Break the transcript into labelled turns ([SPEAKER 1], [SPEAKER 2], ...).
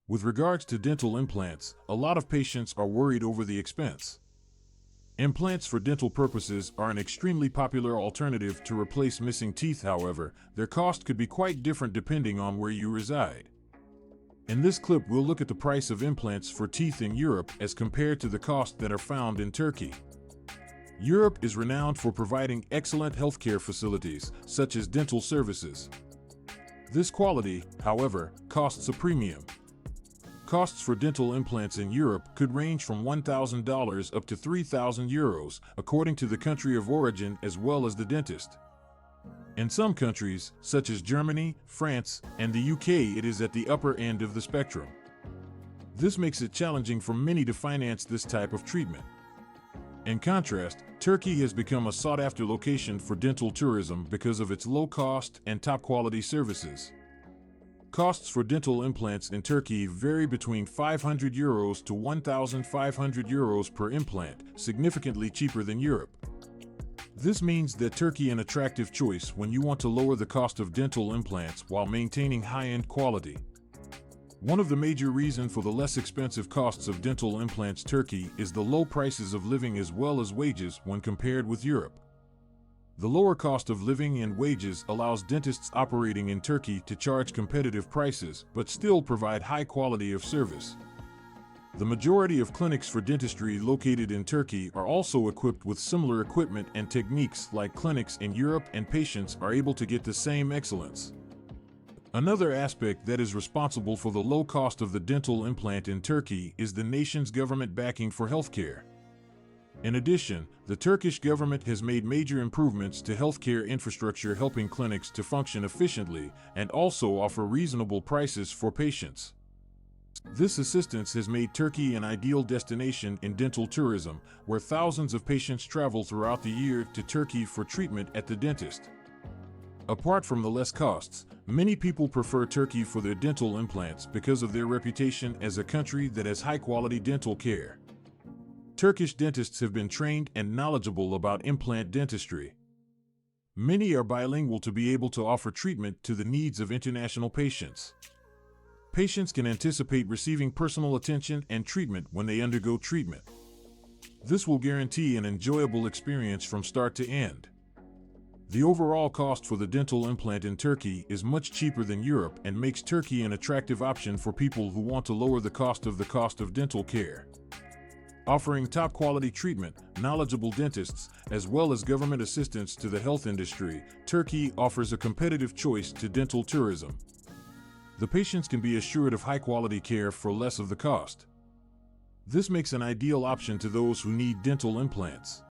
[SPEAKER 1] With regards to dental implants, a lot of patients are worried over the expense. Implants for dental purposes are an extremely popular alternative to replace missing teeth. However, their cost could be quite different depending on where you reside. In this clip, we'll look at the price of implants for teeth in Europe as compared to the costs that are found in Turkey. Europe is renowned for providing excellent healthcare facilities, such as dental services. This quality, however, costs a premium. Costs for dental implants in Europe could range from $1,000 up to €3,000, according to the country of origin as well as the dentist. In some countries, such as Germany, France, and the UK, it is at the upper end of the spectrum. This makes it challenging for many to finance this type of treatment. In contrast, Turkey has become a sought-after location for dental tourism because of its low cost and top-quality services. Costs for dental implants in Turkey vary between €500 to €1,500 per implant, significantly cheaper than Europe. This means that Turkey is an attractive choice when you want to lower the cost of dental implants while maintaining high-end quality. One of the major reasons for the less expensive costs of dental implants in Turkey is the low prices of living as well as wages when compared with Europe. The lower cost of living and wages allows dentists operating in Turkey to charge competitive prices but still provide high quality of service. The majority of clinics for dentistry located in Turkey are also equipped with similar equipment and techniques like clinics in Europe, and patients are able to get the same excellence. Another aspect that is responsible for the low cost of the dental implant in Turkey is the nation's government backing for healthcare. In addition, the Turkish government has made major improvements to healthcare infrastructure, helping clinics to function efficiently and also offer reasonable prices for patients. This assistance has made Turkey an ideal destination in dental tourism, where thousands of patients travel throughout the year to Turkey for treatment at the dentist. Apart from the less costs, many people prefer Turkey for their dental implants because of their reputation as a country that has high-quality dental care. Turkish dentists have been trained and knowledgeable about implant dentistry. Many are bilingual to be able to offer treatment to the needs of international patients. Patients can anticipate receiving personal attention and treatment when they undergo treatment. This will guarantee an enjoyable experience from start to end. The overall cost for the dental implant in Turkey is much cheaper than Europe and makes Turkey an attractive option for people who want to lower the cost of dental care. Offering top-quality treatment, knowledgeable dentists, as well as government assistance to the health industry, Turkey offers a competitive choice to dental tourism. The patients can be assured of high-quality care for less of the cost. This makes an ideal option to those who need dental implants.